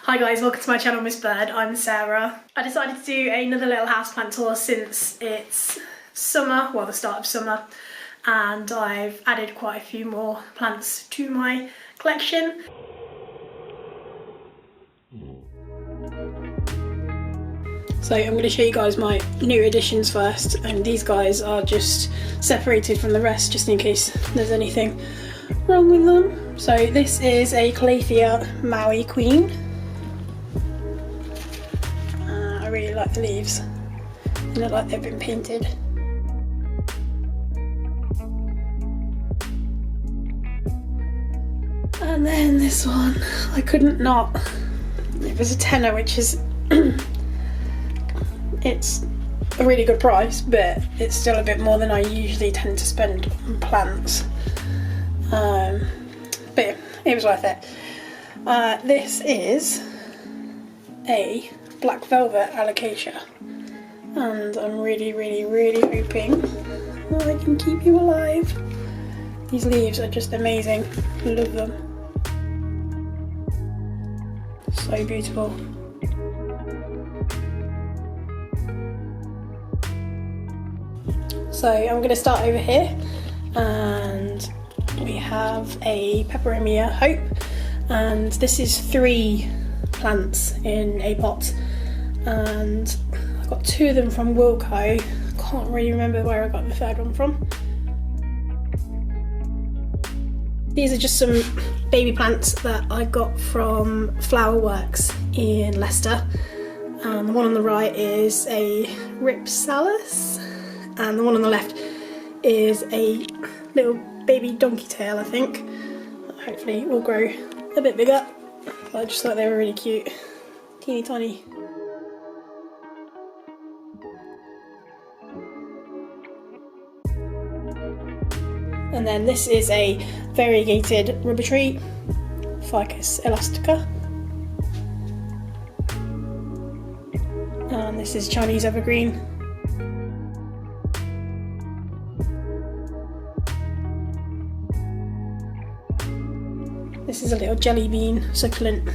Hi guys, welcome to my channel Miss Bird, I'm Sarah. I decided to do another little houseplant tour since it's summer, well the start of summer, and I've added quite a few more plants to my collection. So I'm going to show you guys my new additions first, and these guys are just separated from the rest just in case there's anything wrong with them. So this is a Calathea Maui Queen. I really like the leaves. They look like they've been painted. And then this one, I couldn't not. It was a tenner, which is it's a really good price, but it's still a bit more than I usually tend to spend on plants. But yeah, it was worth it. This is a black velvet alocasia, and I'm really hoping that I can keep you alive. These leaves are just amazing. Love them. So beautiful. So I'm going to start over here, and we have a Peperomia Hope, and this is 3 plants in a pot, and I got 2 of them from Wilko. Can't really remember where I got the 3rd one from. These are just some baby plants that I got from Flower Works in Leicester. The one on the right is a Ripsalis, and the one on the left is a little baby donkey tail, I think. Hopefully it will grow a bit bigger. But I just thought they were really cute. Teeny tiny. And then this is a variegated rubber tree, Ficus elastica. And this is Chinese evergreen. This is a little jelly bean succulent.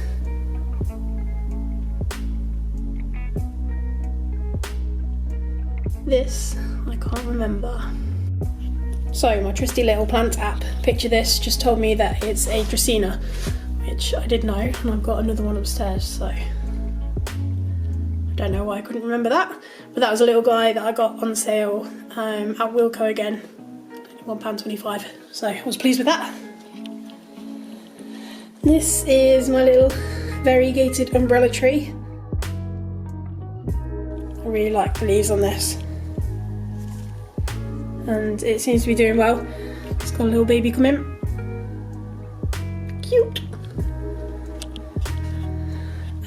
This, I can't remember. So my trusty little plant app, picture this, just told me that it's a Dracaena, which I did know, and I've got another one upstairs, so I don't know why I couldn't remember that. But that was a little guy that I got on sale at Wilko again, £1.25, so I was pleased with that. This is my little variegated umbrella tree. I really like the leaves on this, and it seems to be doing well. It's got a little baby come in. Cute.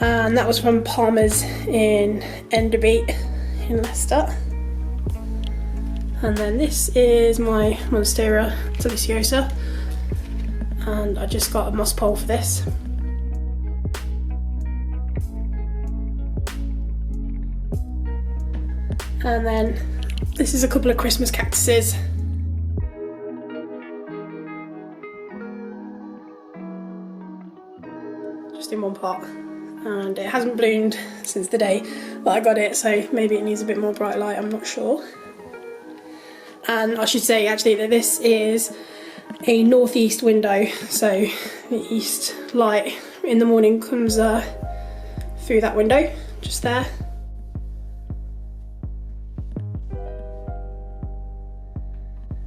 And that was from Palmer's in Enderby in Leicester. And then this is my monstera deliciosa, and I just got a moss pole for this. And then this is a couple of Christmas cactuses. Just in one pot. And it hasn't bloomed since the day that I got it, so maybe it needs a bit more bright light, I'm not sure. And I should say actually that this is a northeast window, so the east light in the morning comes through that window, just there.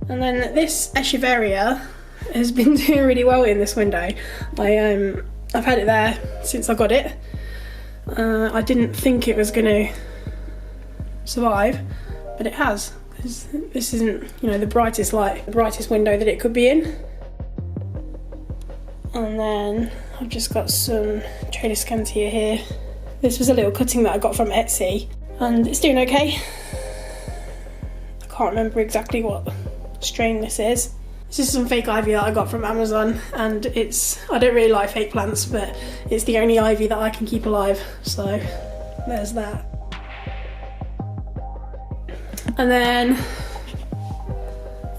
And then this Echeveria has been doing really well in this window. I've had it there since I got it. I didn't think it was going to survive, but it has. This isn't, you know, the brightest light, the brightest window that it could be in. And then I've just got some Calathea here. This was a little cutting that I got from Etsy, and it's doing okay. I can't remember exactly what strain this is. This is some fake ivy that I got from Amazon, and I don't really like fake plants, but it's the only ivy that I can keep alive, so there's that. And then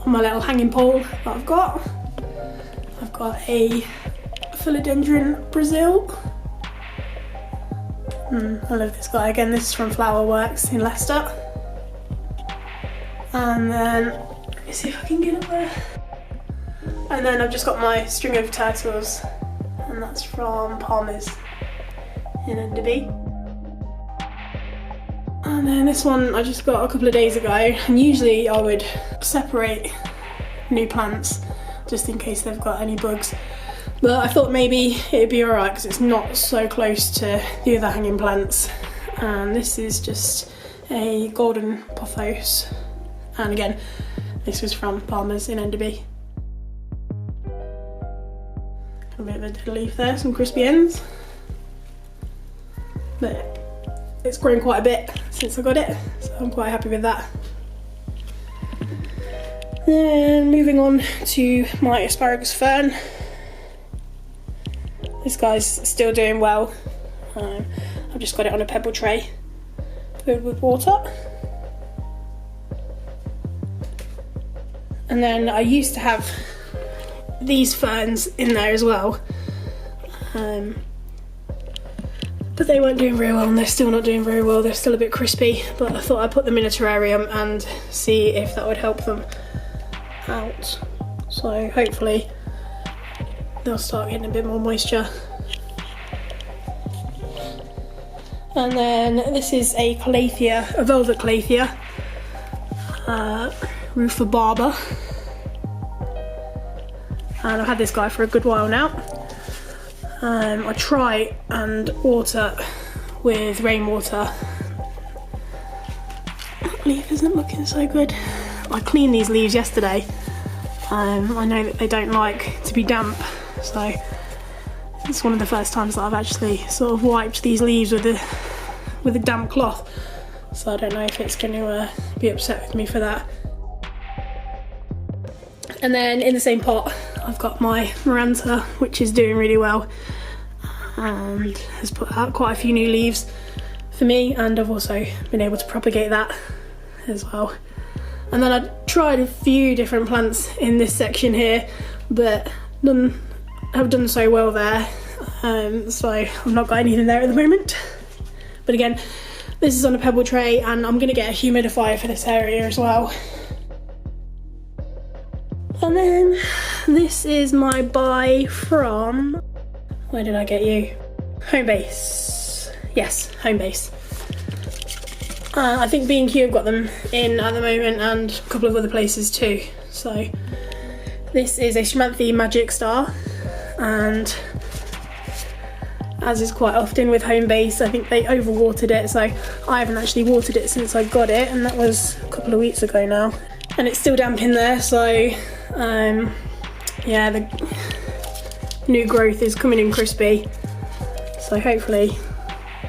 on my little hanging pole that I've got a Philodendron Brasil. I love this guy. Again, this is from Flower Works in Leicester. And then, let me see if I can get it there. And then I've just got my string of turtles, and that's from Palmer's in Enderby. And then this one I just got a couple of days ago, and usually I would separate new plants just in case they've got any bugs. But I thought maybe it'd be alright because it's not so close to the other hanging plants. And this is just a golden pothos. And again, this was from Palmer's in Enderby. A bit of a dead leaf there, some crispy ends. But it's grown quite a bit since I got it, so I'm quite happy with that. Then moving on to my Asparagus Fern. This guy's still doing well. I've just got it on a pebble tray filled with water. And then I used to have these ferns in there as well. But they weren't doing very well, and they're still not doing very well. They're still a bit crispy, but I thought I'd put them in a terrarium and see if that would help them out. So hopefully they'll start getting a bit more moisture. And then this is a Calathea, a velvet Calathea, rhubarba. And I've had this guy for a good while now. I try and water with rainwater. That leaf isn't looking so good. I cleaned these leaves yesterday. I know that they don't like to be damp, so it's one of the first times that I've actually sort of wiped these leaves with a damp cloth. So I don't know if it's going to be upset with me for that. And then in the same pot I've got my Maranta, which is doing really well and has put out quite a few new leaves for me, and I've also been able to propagate that as well. And then I tried a few different plants in this section here, but none have done so well there, so I've not got anything there at the moment. But again, this is on a pebble tray, and I'm going to get a humidifier for this area as well. And then this is my buy from, where did I get you? Homebase. Yes, Homebase. I think B&Q have got them in at the moment, and a couple of other places too. So this is a stromanthe Magic Star, and as is quite often with Homebase, I think they overwatered it, so I haven't actually watered it since I got it, and that was a couple of weeks ago now. And it's still damp in there, so yeah, the new growth is coming in crispy. So hopefully,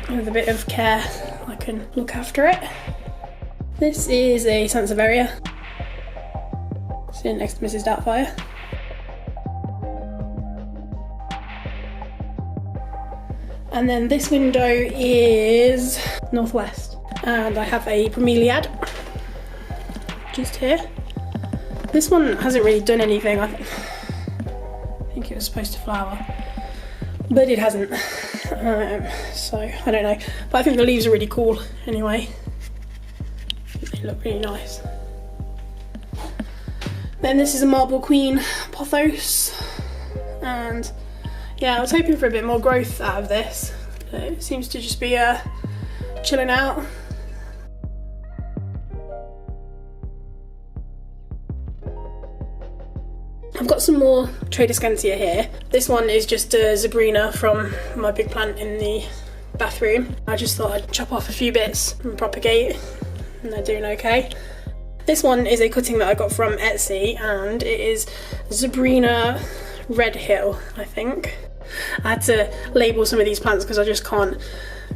with a bit of care, I can look after it. This is a Sansevieria, sitting next to Mrs. Doubtfire. And then this window is northwest, and I have a Familia Ad just here. This one hasn't really done anything. I think it was supposed to flower, but it hasn't. So I don't know, but I think the leaves are really cool anyway. They look really nice. Then this is a Marble Queen Porthos, and yeah, I was hoping for a bit more growth out of this. It seems to just be chilling out. I've got some more Tradescantia here. This one is just a Zebrina from my big plant in the bathroom. I just thought I'd chop off a few bits and propagate, and they're doing okay. This one is a cutting that I got from Etsy, and it is Zebrina Red Hill, I think. I had to label some of these plants because I just can't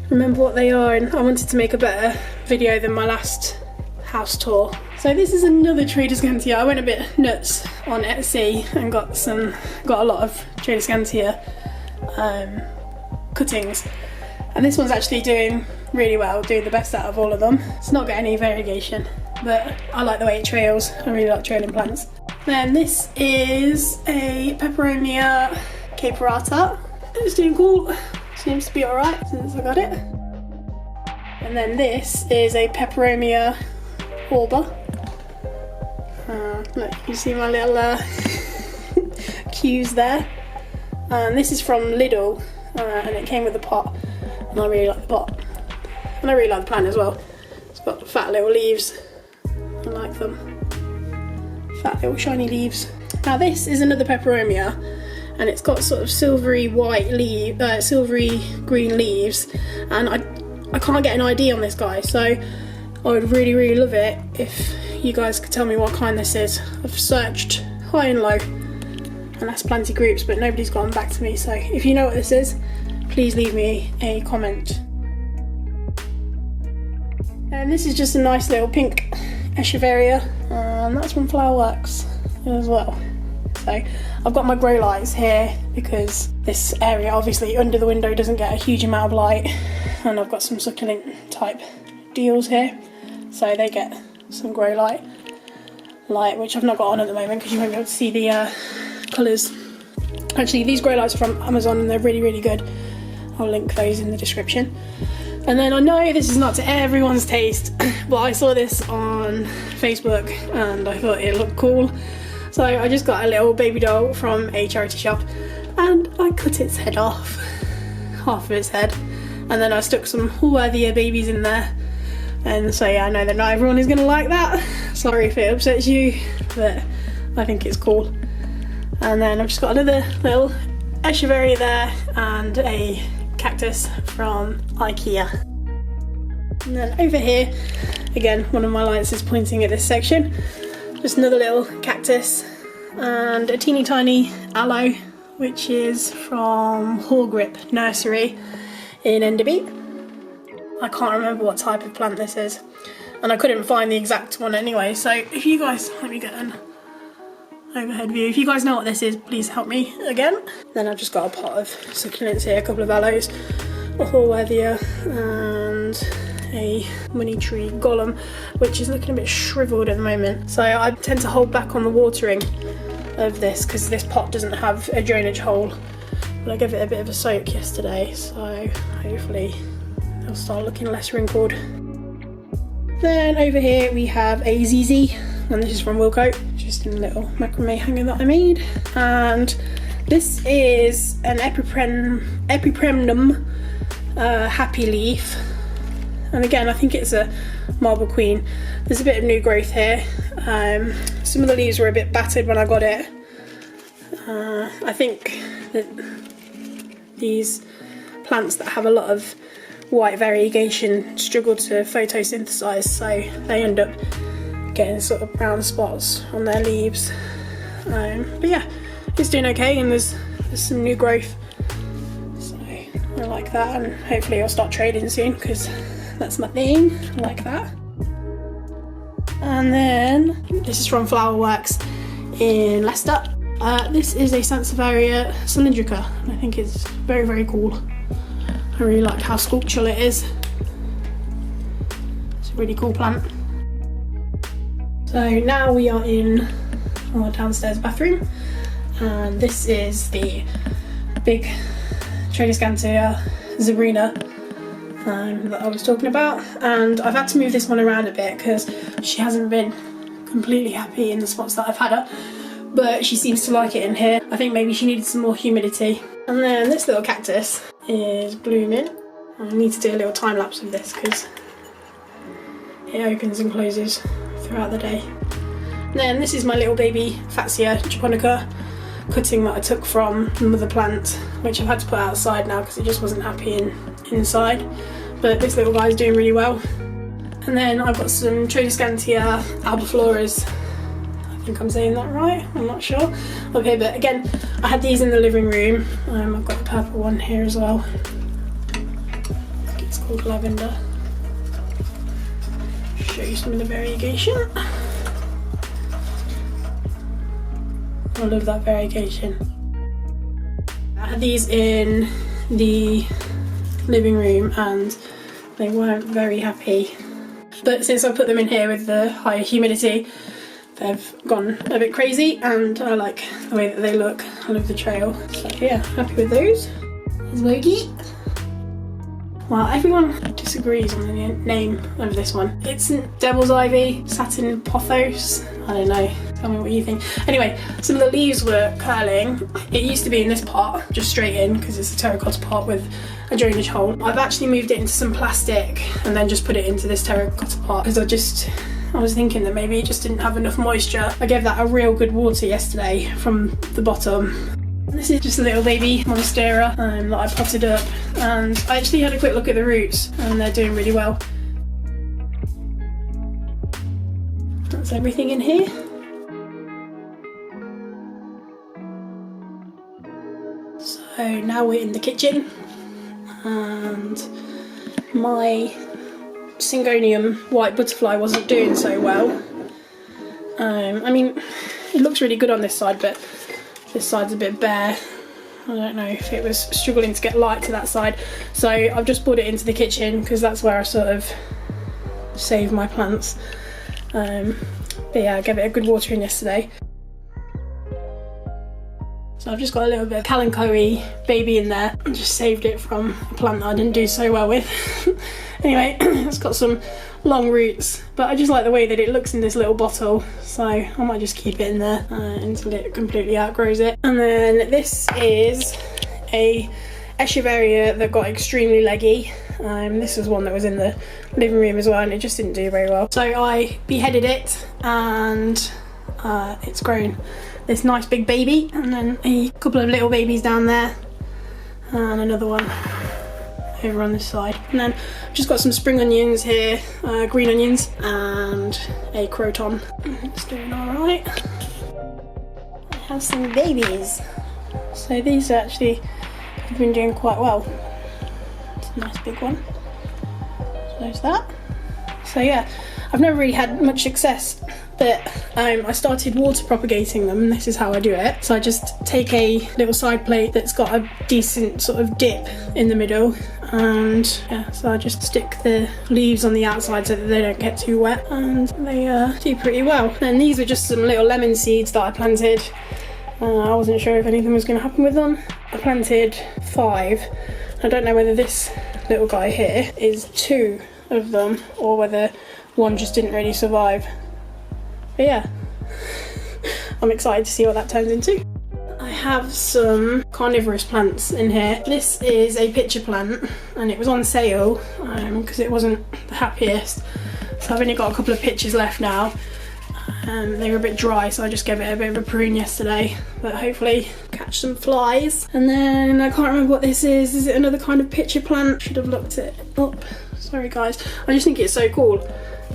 remember what they are, and I wanted to make a better video than my last house tour. So this is another Tradescantia. I went a bit nuts on Etsy and got a lot of Tradescantia cuttings, and this one's actually doing really well, doing the best out of all of them. It's not got any variegation, but I like the way it trails. I really like trailing plants. Then this is a Peperomia caperata. It's doing cool. Seems to be alright since I got it. And then this is a Peperomia Alba. Look, you see my little cues there. And this is from Lidl, and it came with a pot, and I really like the pot. And I really like the plant as well. It's got fat little leaves. I like them. Fat little shiny leaves. Now this is another Peperomia, and it's got sort of silvery white leaf, silvery green leaves, and I can't get an ID on this guy, so I would really love it if you guys could tell me what kind this is. I've searched high and low and asked plenty groups, but nobody's gotten back to me, so if you know what this is, please leave me a comment. And this is just a nice little pink echeveria, and that's from Flowerworks as well. So I've got my grow lights here because this area obviously under the window doesn't get a huge amount of light, and I've got some succulent type deals here, so they get some grow light, which I've not got on at the moment because you won't be able to see the colours. Actually, these grow lights are from Amazon and they're really good. I'll link those in the description. And then I know this is not to everyone's taste, but I saw this on Facebook and I thought it looked cool. So I just got a little baby doll from a charity shop and I cut its head off, half of its head, and then I stuck some worthier babies in there. And so yeah, I know that not everyone is going to like that. Sorry if it upsets you, but I think it's cool. And then I've just got another little echeveria there and a cactus from IKEA. And then over here, again, one of my lights is pointing at this section. Just another little cactus and a teeny tiny aloe, which is from Grip Nursery in Enderby. I can't remember what type of plant this is, and I couldn't find the exact one anyway, so if you guys, let me get an overhead view, if you guys know what this is, please help me again. Then I've just got a pot of succulents here, a couple of aloes, a Horweather and a money tree golem, which is looking a bit shriveled at the moment, so I tend to hold back on the watering of this because this pot doesn't have a drainage hole, but I gave it a bit of a soak yesterday, so hopefully it'll start looking less wrinkled. Then over here we have a ZZ, and this is from Wilco, just in a little macrame hanger that I made. And this is an Epipremnum Happy Leaf. And again, I think it's a Marble Queen. There's a bit of new growth here. Some of the leaves were a bit battered when I got it. I think that these plants that have a lot of white variegation struggle to photosynthesize, so they end up getting sort of brown spots on their leaves. But yeah, it's doing okay, and there's some new growth, so I like that, and hopefully I'll start trading soon because that's my thing. I like that. And then this is from Flowerworks in Leicester. This is a Sansevieria cylindrica, and I think it's very cool. I really like how sculptural it is. It's a really cool plant. So now we are in our downstairs bathroom, and this is the big Tradescantia Zebrina that I was talking about, and I've had to move this one around a bit because she hasn't been completely happy in the spots that I've had her, but she seems to like it in here. I think maybe she needed some more humidity. And then this little cactus is blooming. I need to do a little time lapse of this because it opens and closes throughout the day. And then this is my little baby Fatsia japonica cutting that I took from the mother plant, which I've had to put outside now because it just wasn't happy inside. But this little guy is doing really well. And then I've got some Tradescantia albifloras. I think I'm saying that right, I'm not sure. Okay, but again, I had these in the living room. I've got the purple one here as well. I think it's called Lavender. Show you some of the variegation. I love that variegation. I had these in the living room and they weren't very happy. But since I put them in here with the higher humidity, they've gone a bit crazy, and I like the way that they look. I love the trail. So yeah, happy with those. There's Logie. Well, everyone disagrees on the name of this one. It's Devil's Ivy, Satin Porthos. I don't know, tell me what you think. Anyway, some of the leaves were curling. It used to be in this pot, just straight in, because it's a terracotta pot with a drainage hole. I've actually moved it into some plastic and then just put it into this terracotta pot because I was thinking that maybe it just didn't have enough moisture. I gave that a real good water yesterday from the bottom. This is just a little baby monstera that I potted up, and I actually had a quick look at the roots and they're doing really well. That's everything in here. So now we're in the kitchen, and my Syngonium white butterfly wasn't doing so well. I mean, it looks really good on this side, but this side's a bit bare. I don't know if it was struggling to get light to that side, so I've just brought it into the kitchen because that's where I sort of save my plants. But yeah, I gave it a good watering yesterday. So I've just got a little bit of Kalanchoe baby in there. I just saved it from a plant that I didn't do so well with. Anyway, it's got some long roots, but I just like the way that it looks in this little bottle, so I might just keep it in there until it completely outgrows it. And then this is a Echeveria that got extremely leggy. This was one that was in the living room as well, and it just didn't do very well. So I beheaded it, and it's grown this nice big baby, and then a couple of little babies down there, and another one over on this side. And then I've just got some spring onions here, green onions, and a croton. It's doing alright. I have some babies. So these actually have been doing quite well. It's a nice big one. So there's that. So yeah, I've never really had much success, but I started water propagating them, and this is how I do it. So I just take a little side plate that's got a decent sort of dip in the middle, and yeah, so I just stick the leaves on the outside so that they don't get too wet, and they do pretty well. And these are just some little lemon seeds that I planted. I wasn't sure if anything was going to happen with them. I planted 5. I don't know whether this little guy here is 2 of them or whether one just didn't really survive. But yeah, I'm excited to see what that turns into. I have some carnivorous plants in here. This is a pitcher plant, and it was on sale because it wasn't the happiest. So I've only got a couple of pitchers left now. They were a bit dry, so I just gave it a bit of a prune yesterday, but hopefully catch some flies. And then I can't remember what this is. Is it another kind of pitcher plant? Should have looked it up. Sorry guys, I just think it's so cool.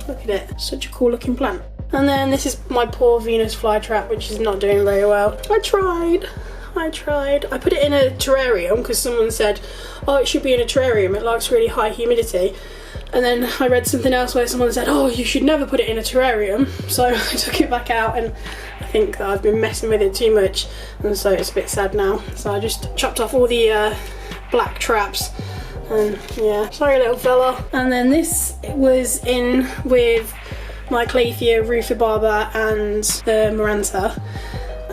Look at it, such a cool looking plant. And then this is my poor Venus flytrap, which is not doing very well. I tried. I put it in a terrarium because someone said, oh, it should be in a terrarium, it likes really high humidity. And then I read something else where someone said, oh, you should never put it in a terrarium. So I took it back out, and I think that I've been messing with it too much, and so it's a bit sad now. So I just chopped off all the black traps, and yeah, sorry little fella. And then this was in with my Calathea, rufibaba, and the Maranta.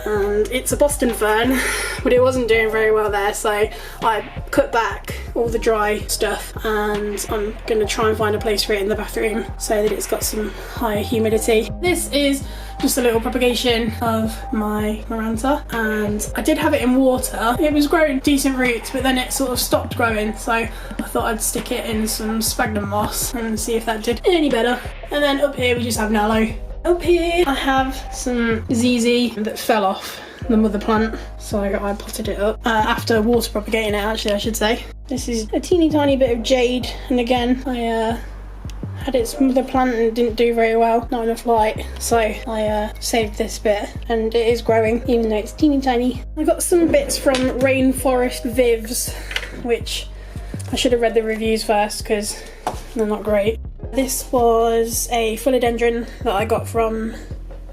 And it's a Boston fern, but it wasn't doing very well there, so I cut back all the dry stuff, and I'm going to try and find a place for it in the bathroom so that it's got some higher humidity. This is just a little propagation of my Maranta, and I did have it in water. It was growing decent roots, but then it sort of stopped growing, so I thought I'd stick it in some sphagnum moss and see if that did any better. And then up here we just have Nallo. Up here I have some ZZ that fell off the mother plant, so I potted it up after water propagating it, actually I should say. This is a teeny tiny bit of jade, and again I had its mother plant and it didn't do very well, not enough light, so I saved this bit, and it is growing even though it's teeny tiny. I got some bits from Rainforest Vivs, which I should have read the reviews first because they're not great. This was a philodendron that I got from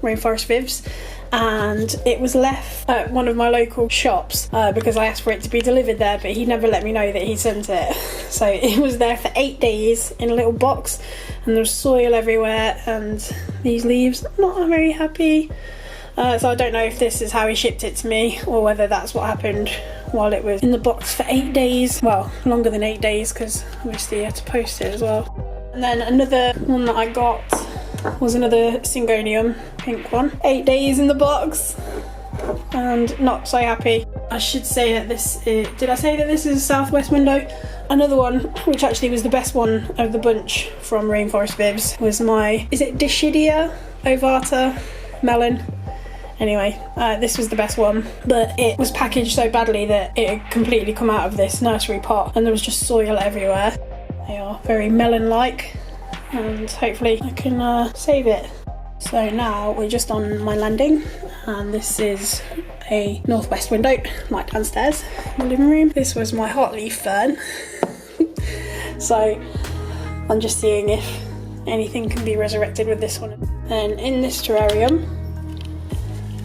Rainforest Vivs, and it was left at one of my local shops because I asked for it to be delivered there, but he never let me know that he sent it. So it was there for 8 days in a little box, and there's soil everywhere, and these leaves, I'm not very happy. So I don't know if this is how he shipped it to me or whether that's what happened while it was in the box for 8 days. Well, longer than 8 days because obviously you had to post it as well. And then another one that I got was another Syngonium, pink one. 8 days in the box and not so happy. I should say that this is, did I say that this is a southwest window? Another one, which actually was the best one of the bunch from Rainforest Bibs, was my, is it Dischidia ovata melon? Anyway, this was the best one, but it was packaged so badly that it had completely come out of this nursery pot and there was just soil everywhere. They are very melon-like and hopefully I can save it. So now we're just on my landing and this is a northwest window, like downstairs in the living room. This was my hot leaf fern. So I'm just seeing if anything can be resurrected with this one. And in this terrarium,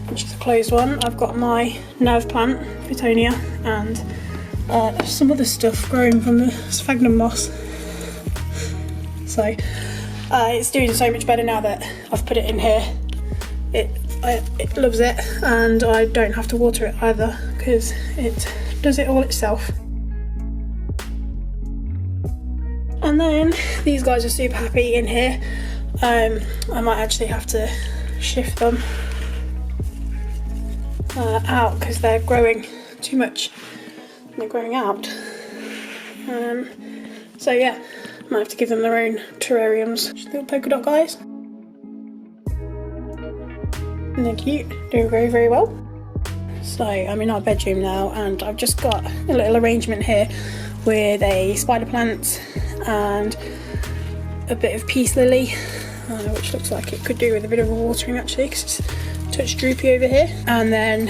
which is a closed one, I've got my nerve plant, Peperomia, and some other stuff growing from the sphagnum moss. So it's doing so much better now that I've put it in here. It loves it and I don't have to water it either because it does it all itself. And then these guys are super happy in here. I might actually have to shift them out because they're growing too much. They're growing out. So yeah, I might have to give them their own terrariums. Just little polka dot guys. And they're cute, doing very, very well. So I'm in our bedroom now and I've just got a little arrangement here with a spider plant and a bit of peace lily, which looks like it could do with a bit of a watering actually because it's a touch droopy over here. And then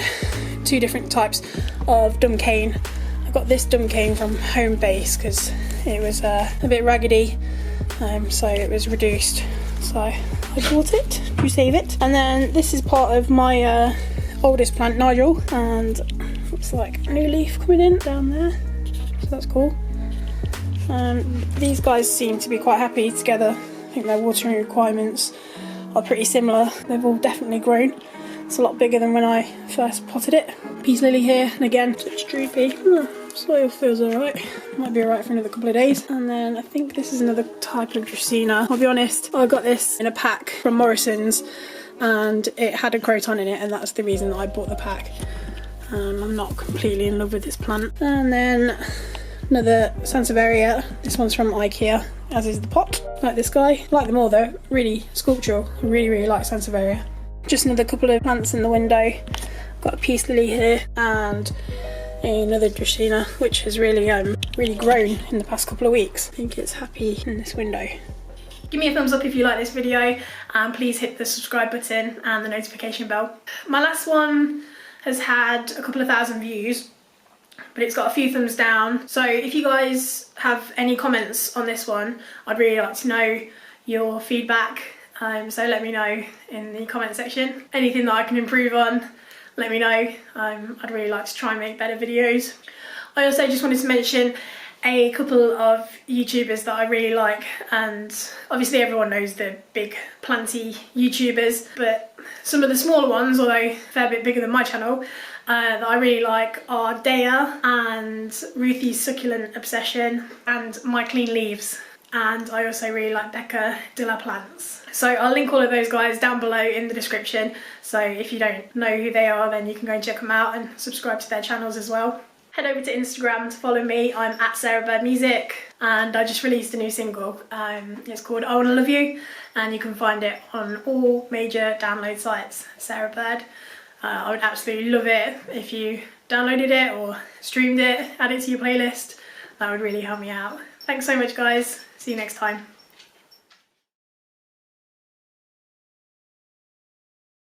2 different types of dumb cane. I got this dumb cane from Home Base because it was a bit raggedy, so it was reduced. So I bought it to save it. And then this is part of my oldest plant, Nigel, and it's like a new leaf coming in down there, so that's cool. These guys seem to be quite happy together. I think their watering requirements are pretty similar. They've all definitely grown. It's a lot bigger than when I first potted it. Peace lily here, and again, it's droopy. Soil feels alright. Might be alright for another couple of days. And then I think this is another type of Dracaena. I'll be honest, I got this in a pack from Morrison's and it had a croton in it and that's the reason that I bought the pack. I'm not completely in love with this plant. And then another Sansevieria. This one's from IKEA, as is the pot. Like this guy. Like them all though, really sculptural. I really, really like Sansevieria. Just another couple of plants in the window. Got a peace lily here and another Dracaena, which has really grown in the past couple of weeks. I think it's happy in this window. Give me a thumbs up if you like this video and please hit the subscribe button and the notification bell. My last one has had a couple of thousand views, but it's got a few thumbs down. So if you guys have any comments on this one, I'd really like to know your feedback. So let me know in the comment section. Anything that I can improve on, let me know. I'd really like to try and make better videos. I also just wanted to mention a couple of YouTubers that I really like, and obviously everyone knows the big planty YouTubers, but some of the smaller ones, although a fair bit bigger than my channel, that I really like are Dea and Ruthie's Succulent Obsession and My Clean Leaves. And I also really like Becca de la Plants. So I'll link all of those guys down below in the description. So if you don't know who they are, then you can go and check them out and subscribe to their channels as well. Head over to Instagram to follow me. I'm at Sarah Bird Music and I just released a new single. It's called I Wanna Love You and you can find it on all major download sites, Sarah Bird. I would absolutely love it if you downloaded it or streamed it, add it to your playlist. That would really help me out. Thanks so much guys. See you next time.